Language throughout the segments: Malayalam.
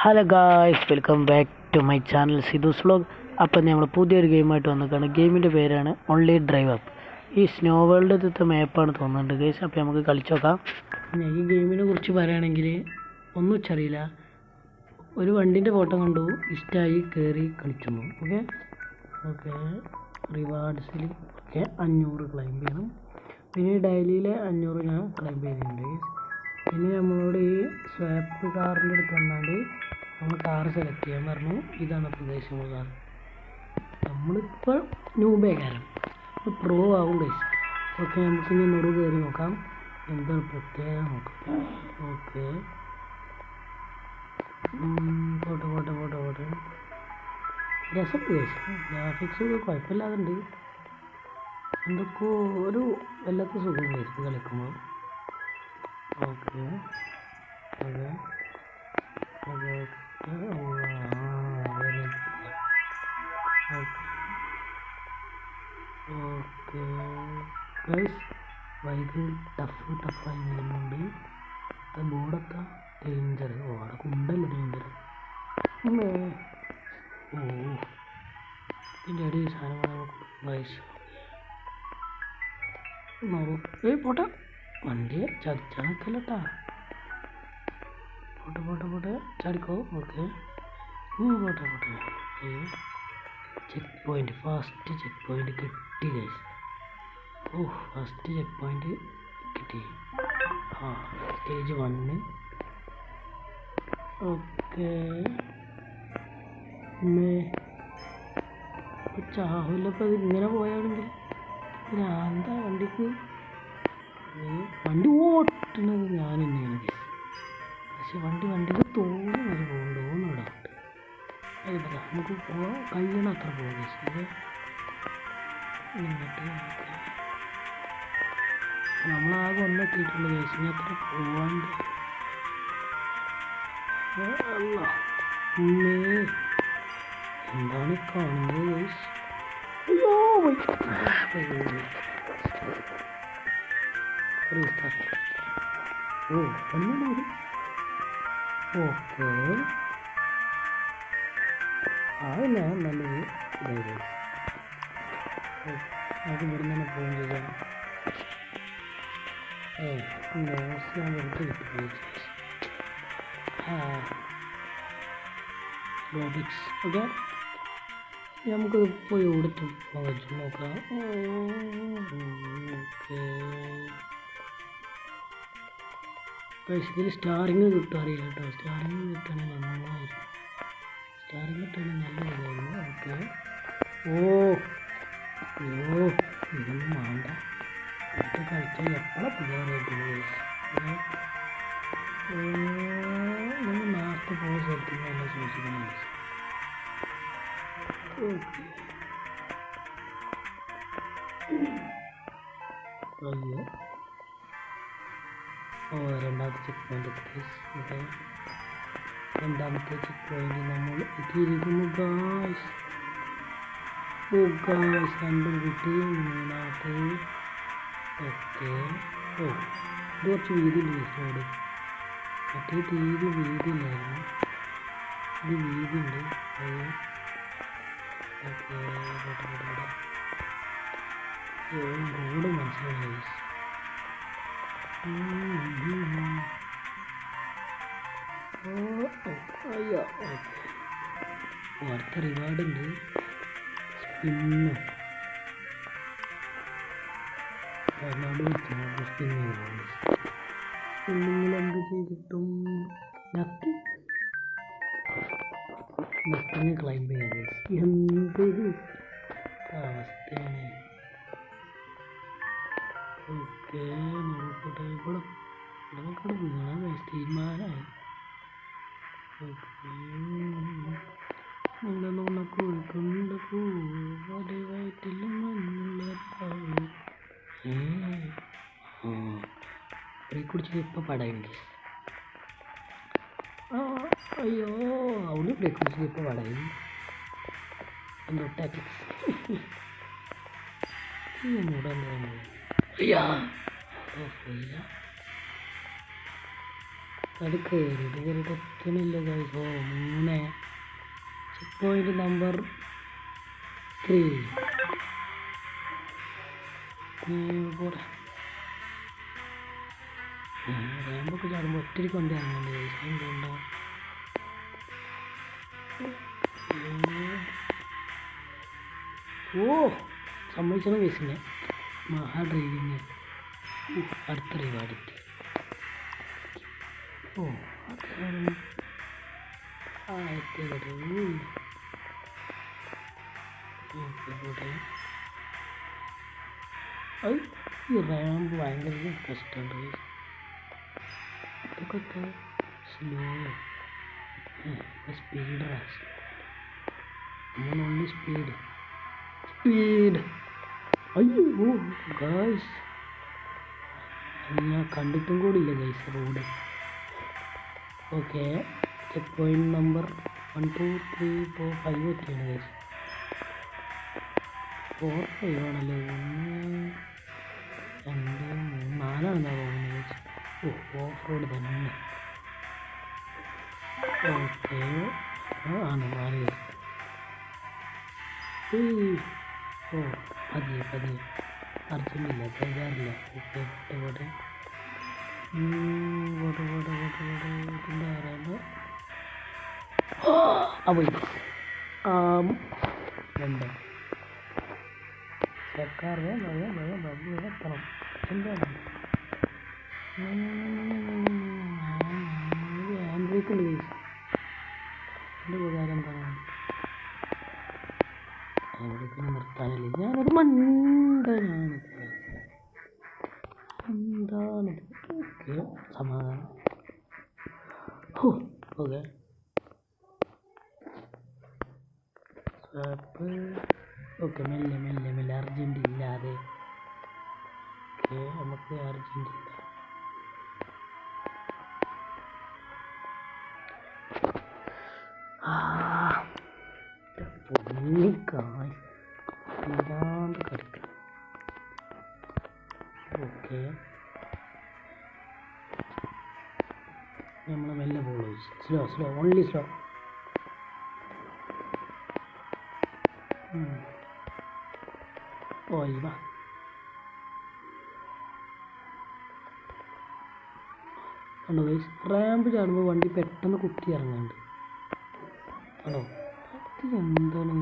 Hello guys, welcome back to my channel Sidhu's vlog. അപ്പം നമ്മൾ പുതിയൊരു ഗെയിമായിട്ട് വന്നിട്ടാണ്. ഗെയിമിൻ്റെ പേരാണ് ഓൺലി ഡ്രൈവ് അപ്പ്. ഈ സ്നോ വേൾഡ് മാപ്പാണ് തോന്നുന്നുണ്ട് ഗൈസ്. അപ്പോൾ നമുക്ക് കളിച്ചു നോക്കാം. ഈ ഗെയിമിനെ കുറിച്ച് പറയുകയാണെങ്കിൽ ഒന്നും വെച്ചറിയില്ല. ഒരു വണ്ടീൻ്റെ ഫോട്ടോ കണ്ടു, ഇഷ്ടമായി, കയറി കളിച്ചു. ഓക്കെ ഓക്കെ റിവാർഡ്സിൽ ഓക്കെ 500 ക്ലൈംബ് ചെയ്യണം. പിന്നെ ഡെയിലിയിലെ 500 ഞാൻ ക്ലൈംബ് ചെയ്യുന്നുണ്ട്. പിന്നെ നമ്മളോട് ഈ സ്വാപ്പ് കാറിൻ്റെ അടുത്ത് വന്നാണ്ട് നമ്മൾ കാറ് സെലക്ട് ചെയ്യാൻ പറഞ്ഞു. ഇതാണ് പ്രദേശം കാർ. നമ്മളിപ്പോൾ ന്യൂബേകാരം പ്രോ ആവും ഗൈസ്. ഓക്കെ, നമുക്ക് ഇനി നെറു കയറി നോക്കാം എന്താണ് പ്രത്യേകം നോക്കാം. ഓക്കെ പോട്ടെ രസം ഗൈസ്. ഗ്രാഫിക്സ് കുഴപ്പമില്ലാതുണ്ട്. എന്തൊക്കെയോ ഒരു വല്ലാത്ത സുഖം ഗൈസ് കളിക്കുമ്പോൾ. Okay okay okay okay guys, വൈകി ടഫായി വരുന്നുണ്ട്. ബോർഡൊക്കെ ഡേഞ്ചർ. അവിടെ കുണ്ടല്ലോ ഡേഞ്ചർ. ഇതിൻ്റെ ഇടയിൽ സാധനങ്ങൾ ഗൈസ് പോട്ടെ. വണ്ടിയെ ചതിച്ചാൽ നിൽക്കല്ലട്ടാ. പോട്ടെ ചാടിക്കോ. ഓക്കെ പോട്ടെ. Check point, first check point കിട്ടി ഗൈസ്. ഫസ്റ്റ് ചെക്ക് പോയിന്റ് കിട്ടി. സ്റ്റേജ് 1. ഓക്കെ ചാവില്ലപ്പോൾ അത് ഇങ്ങനെ പോയാണെങ്കിൽ എന്താ വണ്ടിക്ക്. വണ്ടി ഓട്ടുന്നത് ഞാൻ തന്നെയാണ് ഗൈസ്. പക്ഷെ വണ്ടിക്ക് തോന്നും വരെ പോകുന്നുണ്ട്. അതിപ്പോൾ നമുക്ക് കഴിയണ അത്ര പോകാം ഗൈസ്. ഇത് എന്നിട്ട് നമ്മളാകെ ഒന്നെത്തിയിട്ടുള്ളൂ ഗൈസ്. ഇനി അത്ര പോവാണ്ട്. എന്താണ് കാണുന്നത് ഗൈസ്? അയ്യോ ഒന്നും. ഓക്കെ ഞാൻ നല്ലൊരു ഇതായി. നമുക്ക് ഇവിടുന്ന് തന്നെ ഫോൺ ചെയ്യാം. ഞാൻ വെറുതെ കിട്ടും റോബിക്സ്. ഓക്കെ നമുക്ക് പോയി ഓടിട്ട് പോകാൻ വെച്ച് നോക്കാം. ഓക്കെ ഇതിൽ സ്റ്റാറിങ് കിട്ടും അറിയില്ല കേട്ടോ. സ്റ്റാറിങ് കിട്ടുകയാണെങ്കിൽ നന്നായിരുന്നു. സ്റ്റാറിങ് കിട്ടുകയാണെങ്കിൽ നല്ല ഇതായിരുന്നു. ഓക്കെ ഇതൊന്നും വേണ്ട. ഇതൊക്കെ കളിച്ചാൽ എപ്പോഴാണ് പിള്ളേരായിട്ടുള്ളത്. നമ്മൾ നേരത്തെ പോകുന്ന സ്ഥലത്ത് നല്ല സൂക്ഷിക്കണം. ഓക്കെ രണ്ടാമത്തെ ചെക്ക് പോയിന്റ്. ഓക്കെ രണ്ടാമത്തെ ചെക്ക് പോയിന്റ് നമ്മൾ എത്തിയിരിക്കുന്നു ഗായ്സ്. രണ്ടും കിട്ടി. മൂന്നാമത്തെ. ഓക്കെ ഇത് കുറച്ച് വീതിയില്ല റോഡ്. മറ്റേ തീരെ വീതിയില്ലായിരുന്നു. ഇത് വീതിയുണ്ട്. ഓക്കെ റോഡ് മനസ്സിലായി. അയ്യോ അടുത്ത റിവാർഡുണ്ട്. സ്പിന്ന് സ്പിന്നിങ്ങിൽ എന്ത് ചെയ്തിട്ടും നത്തിങ് ക്ലൈംബ് ചെയ്യാൻ. എന്തൊരു അവസ്ഥയാണ്. ഓക്കെ നോക്കട്ടെ. ഇവിടെ വീണാൻ തീരുമാനമായി. കൊഴുക്കുന്നുണ്ട് വയറ്റിൽ മഞ്ഞുള്ള ബ്രേക്ക് കുടിച്ചിട്ട് ഇപ്പം പടയുണ്ട്. അയ്യോ അവിടെ ബ്രേക്ക് കുടിച്ചിട്ട് ഇപ്പം പടയും. എന്തോ ടാറ്റിക്സ് അത് കയറിയിട്ട് എത്തണില്ല ഗൈസ്. ഓ 3 ചെക്ക് പോയിന്റ് നമ്പർ 3 പോട്ടെ. റാമ്പൊക്കെ ചാടുമ്പോൾ ഒത്തിരി കൊണ്ട് ഇറങ്ങുന്നുണ്ട് ഗൈസ്. എന്തുകൊണ്ടാണ് ഓ സമ്മതിച്ചണം കേസിനെ മഹാ ഡ്രൈവിങ്. അടുത്ത ഡ്രൈവ് അടുത്ത് ഓ അതാണ് എത്തിക്കട്ടെ. ഓക്കെ അത് ഈ റാമ്പ് ഭയങ്കര കഷ്ടമുണ്ട്. ഇതൊക്കെ സ്ലോ സ്പീഡ് ഓൺലി സ്പീഡ് അയ്യോ ഗൈസ് ഞാൻ കണ്ടിട്ടും കൂടിയില്ല guys road. Okay checkpoint number 1 2 3 4 5 ഒക്കെയാണ് ഗൈസ്. 4 5 ആണല്ലേ. 1 2 3 4 ആണെന്നാ തോന്നുന്നത് ഗൈസ്. ഓ ഓഫ് റോഡ് തന്നെ. ഓക്കെ ആണ് 4 ഗൈസ്. ഓ പതിയെ അർജൻറ്റില്ല തയ്യാറില്ല. ഓക്കെ പോട്ടെ എന്താ പറയുക രണ്ട് സർക്കാരിനെ എത്തണം. എന്താണ് ഹാൻഡ് ബ്രേക്ക് ഉണ്ട് ഗൈസ്. എൻ്റെ ഉപകാരം എന്താണ് എവിടേക്കാണ് നിർത്താനില്ല. ഞാനൊരു മണ്ടനാണ്. എന്താണിത്? ഓക്കെ സമാധാനം. ഓക്കെ ഓക്കെ മെല്ലെ അർജൻറ്റ് ഇല്ലാതെ. ഓക്കെ നമുക്ക് അർജൻറ്റ് ഇല്ല. പൊന്നിക്കാണ്ട് കിടക്കുക. ഓക്കെ നമ്മൾ മെല്ലെ പോകുള്ളൂ. Slow only slow. വാ കണ്ടോ ഗൈസ്. റാമ്പ് ചാടുമ്പോൾ വണ്ടി പെട്ടെന്ന് കുത്തി ഇറങ്ങുന്നുണ്ട്. ആണോ അത് എന്താണ്?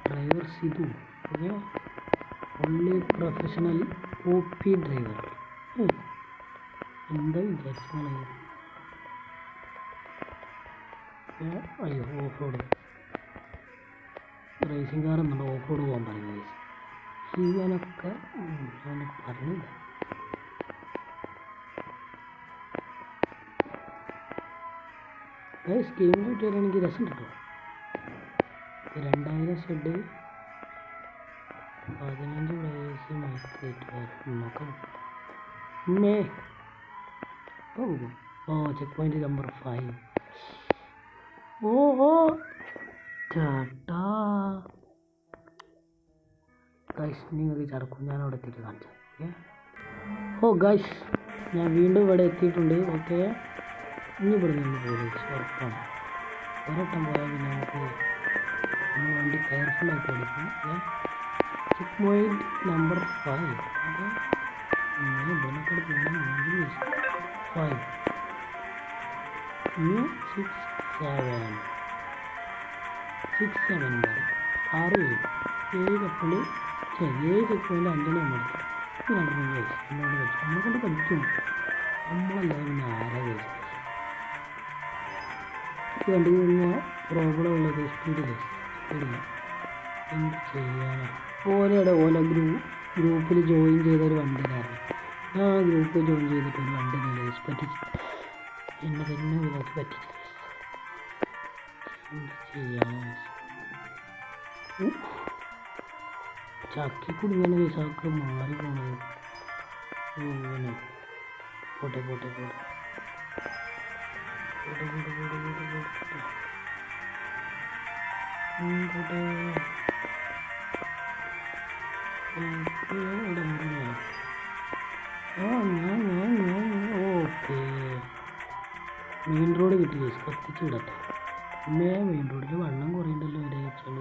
Driver Sidhu. Okay only professional OP driver. എന്താ വിചാരിച്ചാണ്? അയ്യോ ഓഫ് റോഡ് റേസിംഗ് കാർ എന്നുണ്ട്. ഓഫ് റോഡ് പോകാൻ പറയുന്നത് ഇവനൊക്കെ പറഞ്ഞില്ല. സ്കീമിന് കിട്ടിയാലെനിക്ക് രസം കിട്ടും. 2000 ഷെഡ് 15 പ്ലേയേഴ്സ് നോക്കാം. Check point number 5. ചേട്ടാ ഗൈസ് നിങ്ങൾക്ക് ചടക്കും. ഞാൻ അവിടെ എത്തിയിട്ട് കാണിച്ചാൽ. ഓക്കെ ഗൈസ് ഞാൻ വീണ്ടും ഇവിടെ എത്തിയിട്ടുണ്ട്. ഓക്കെ ഇനി ഇവിടെ നിന്ന് പോകും ഉറപ്പാണ്. ഒരട്ടം പോയാൽ പിന്നെ നമുക്ക് നമ്മൾ വണ്ടി കെയർഫുള്ളായിട്ട് ഓടിക്കും. Check point number 5. ഓക്കെ ഇവിടെയൊക്കെ പോകണം. 5 6 7 6 7 6 7 കപ്പിൾ 7 ചെക്ക് പോയിന്റ് 5 നമ്മൾ നമ്മളെ കൊണ്ട് പഠിക്കും. നമ്മളല്ലാതെ പിന്നെ ആരാ കഴിച്ചു വണ്ടി കഴിഞ്ഞാൽ പ്രോബ്ലം ഉള്ളത്. സ്പീഡില്ല എന്ത് ചെയ്യാനാണ്. ഓല ഗ്രൂപ്പിൽ ജോയിൻ ചെയ്തൊരു വണ്ടിയിലായിരുന്നു. ആ ഗ്രൂപ്പിൽ ജോയിൻ ചെയ്തിട്ടൊരു വണ്ടി പറ്റിച്ചു. എന്നെ തന്നെ ഇതിനകത്ത് പറ്റിച്ചു. എന്ത് ചെയ്യാനാണ്. ചാക്കി ഇങ്ങനെ ചാക്ക് മാറി പോണത്. അങ്ങനെ പോട്ടെ ഞാൻ മെയിൻ റോഡ് കിട്ടി ഗൈസ്. കത്തിച്ച് വിടട്ടെ. മെയിൻ റോഡിൽ വെള്ളം കുറയുണ്ടല്ലോ ഇവിടെ വെച്ചാൽ.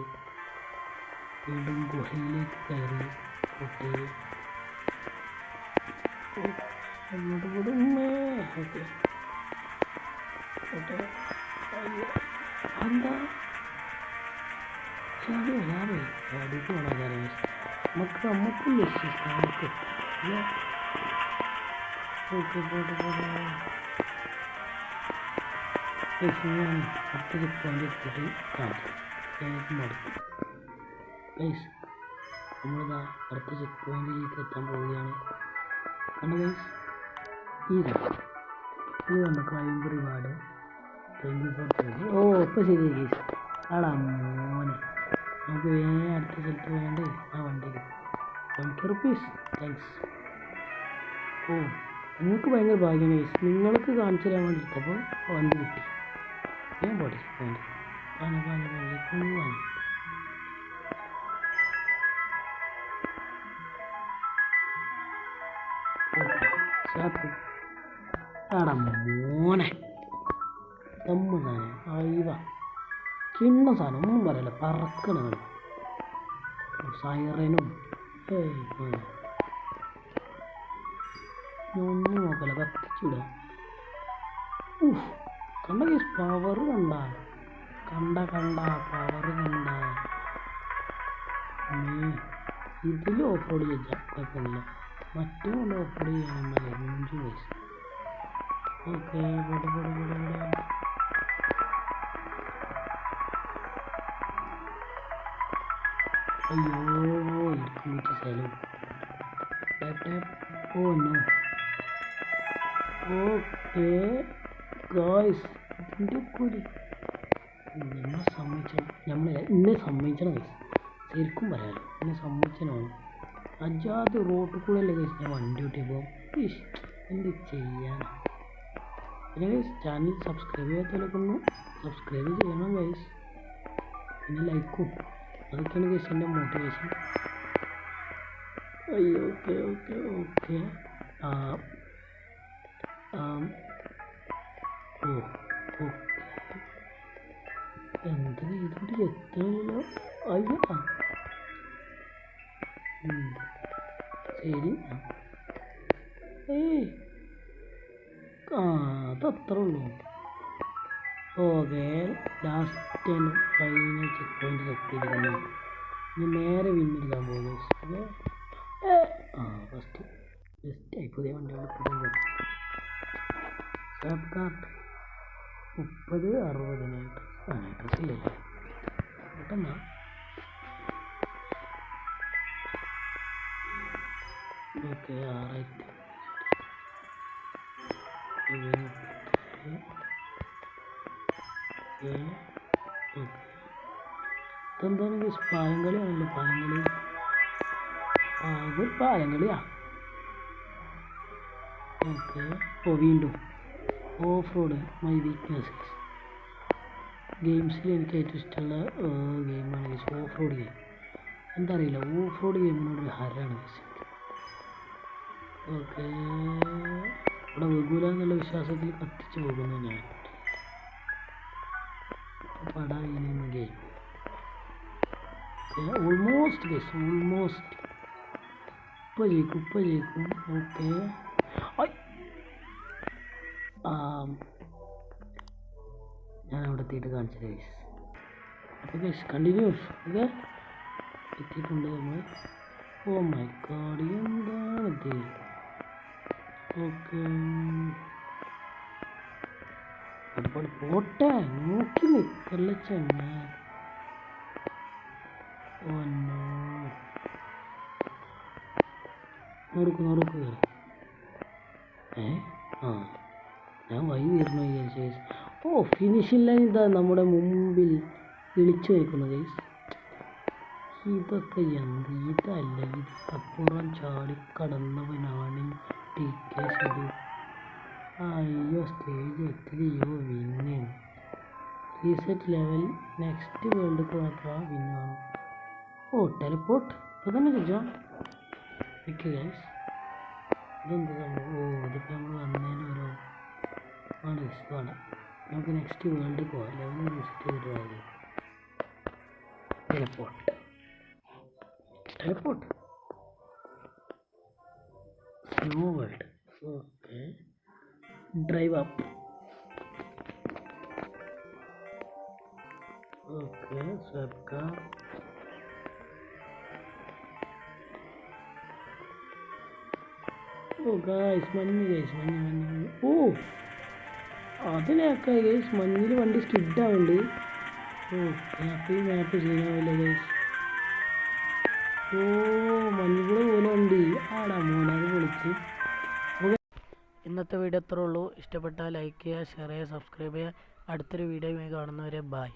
വീണ്ടും ഗുഹയിലേക്ക് കയറി ഓക്കെ. അങ്ങോട്ട് കൂടും. Okay okay. എന്താ ചാടി വരാറേ ചാടിക്ക് വേണം നമുക്ക് ലക്ഷ്യസ്ഥാനത്ത് ഓക്കെ. പോട്ടെ പോട്ടെ. ഞാൻ അടുത്ത ചെക്ക് പോയിന്റ് എടുത്തിട്ട് കാണിക്കാം. മടുക്കും ഗൈസ്. നമ്മളിതാ അടുത്ത ചെക്ക് പോയിന്റിലേക്ക് എത്താൻ പോവുകയാണ്. കണ്ടോ ഗൈസ്, ഇത് നമുക്ക് 50 reward. Thank you for payment. Oh ഇപ്പോൾ ശരിയായി ഗൈസ്. ആടാ മോനെ, നമുക്ക് വേഗം അടുത്ത സ്ഥലത്ത് വേണ്ടേ ആ വണ്ടിയിൽ 1K റുപ്പീസ്. താങ്ക്സ്. ഓ നിങ്ങൾക്ക് ഭയങ്കര ഭാഗ്യം ഗൈസ്. നിങ്ങൾക്ക് കാണിച്ചു തരാൻ വേണ്ടി എടുത്തപ്പോൾ വണ്ടി കിട്ടി. ഞാൻ പോട്ടെ പോയിന്റ് പാന ഷാപ്പ്. ആടാ മോനെ തമ്മ സാധനം. അയ്യവ കിണ്ണ സാധനം ഒന്നും പറയല്ല. പറക്കണ സൈറനും ഒന്നും നോക്കല്ല. കത്തിച്ചിടാം. കണ്ട കേസ് പവർ കണ്ട പവർ കണ്ട. ഇതിൽ ഓഫ് റോഡ് ചെയ്യാം കുഴപ്പമില്ല. മറ്റേ കൊണ്ട് ഓഫ് റോഡ് ചെയ്യാൻ 5 വയസ്സ്. ഓക്കെ അയ്യോ ഇരിക്കും സ്ഥലം. Oh no. ഓക്കെ ഗായ്സ്, ഇതിൻ്റെ കൂടി നമ്മളെ സമ്മതിക്കണം. എന്നെ സമ്മതിക്കണം ഗൈസ്. ശരിക്കും പറയാമല്ലോ, എന്നെ സമ്മതിച്ചനാണ്. അജാത് റോട്ടിൽ കൂടെ അല്ലേ ഗൈസ് ഞാൻ വണ്ടി ഓട്ടിയപ്പോൾ. എന്ത് ചെയ്യാൻ. പിന്നെ ഗൈസ് ചാനൽ സബ്സ്ക്രൈബ് ചെയ്യാത്തവരൊക്കെ സബ്സ്ക്രൈബ് ചെയ്യണം ഗൈസ്. പിന്നെ ലൈക്കും അതൊക്കെയാണ് ഗൈസ് എൻ്റെ മോട്ടിവേഷൻ. അയ്യോ ഓക്കെ ഓക്കെ ഓക്കെ. ഓ ഓക്കെ. എന്താ ഇതിൻ്റെ എത്തണല്ലോ. അയ്യോ ശരി. അതത്ര ഉള്ളൂ. Okay last final check point എത്തിയിരിക്കുന്നു. ഇനി നേരെ വിന്നെടുക്കാൻ പോകുന്നു. ഫസ്റ്റ് ബെസ്റ്റായി പുതിയ വണ്ടിയാണ്. ഫ്ലിപ്കാർട്ട് 30 60 ഡ്രസ്സില്ലല്ലേ പെട്ടെന്നാ. ഓക്കെ 6000. ഇതെന്താണ് പാലങ്കളിയാണല്ലോ. പാലങ്കളിയാ. ഓക്കെ. ഓ വീണ്ടും ഓഫ് റോഡ് മൈ വീക്ക്നെസ്. ഗെയിംസിൽ എനിക്ക് ഏറ്റവും ഇഷ്ടമുള്ള ഗെയിമാണ് ഓഫ് റോഡ് ഗെയിം. എന്താ അറിയില്ല, ഓഫ് റോഡ് ഗെയിമിനോടൊരു ഹരാണ് ഗൈസ്. ഓക്കെ ഇവിടെ വെകൂല എന്നുള്ള വിശ്വാസത്തിൽ കത്തിച്ച് പോകുന്നു ഞാൻ. പടായിരുന്നു ഗെയിം. Almost guys, almost. ഇപ്പം ജയിക്കും. ഓക്കെ ഞാൻ അവിടെ എത്തിയിട്ട് കാണിച്ചത് ഗൈസ്. അപ്പോൾ ഗൈസ് കണ്ടിന്യൂസ്. ഓക്കെ എത്തിയിട്ടുണ്ട് നമ്മൾ. ഓ മൈ ഗോഡ് എന്താണിത്. ഓക്കെ ഒരുപാട് പോട്ടെ നോക്കി നിൽക്കല്ല ചെങ്ങ. നോറുക്ക് ഞാൻ വഴി തീർന്നു വിചാരിച്ചു. ഓ ഫിനിഷിംഗ് ലൈൻ ഇതാ നമ്മുടെ മുമ്പിൽ വിളിച്ചു വയ്ക്കുന്നു ഗൈസ്. ഇതൊക്കെ എന്ത് ഇതല്ല, ഇതിനപ്പുറം ചാടിക്കടന്നവനാണ് TK സിധു. അയ്യോ സ്റ്റേജ് എത്തിയോ win. Reset level next world cup വിന്നാണ്. ഓ ടെലിപ്പോർട്ട് ഇപ്പോൾ തന്നെ ചോദിച്ചാൽ ഓക്കെ ഗൈസ്. ഇതെന്ത് സംഭവം. ഓ ഇതിപ്പോൾ നമ്മൾ വന്നതിന് ഓരോ വേണ്ട ഗൈസ് വേണ്ട. നമുക്ക് നെക്സ്റ്റ് വേൾഡ് പോവാം. ലെവൽ വിസിറ്റ് ചെയ്തിട്ട് teleport snow world. Okay, drive up. Okay, swipe car. Oh guys മഞ്ഞ് ഗൈസ് മഞ്ഞ്. ഓ അതിനൊക്കെ ഗൈസ് മഞ്ഞിൽ വണ്ടി സ്കിഡാവുണ്ട്. ഓക്കെ, അപ്പോൾ ഈ മാപ്പ് ചെയ്യാവില്ല ഗൈസ്. ഓ മഞ്ഞുകൂടെ പോലെ വണ്ടി ആടാ മോനെ, അത് പൊളിച്ച്. ഇന്നത്തെ വീഡിയോ അത്രേ ഉള്ളൂ. ഇഷ്ടപ്പെട്ടാൽ ലൈക്ക് ചെയ്യുക, ഷെയർ ചെയ്യുക, സബ്സ്ക്രൈബ് ചെയ്യുക. അടുത്തൊരു വീഡിയോയുമായി കാണുന്നവരെ ബായ്.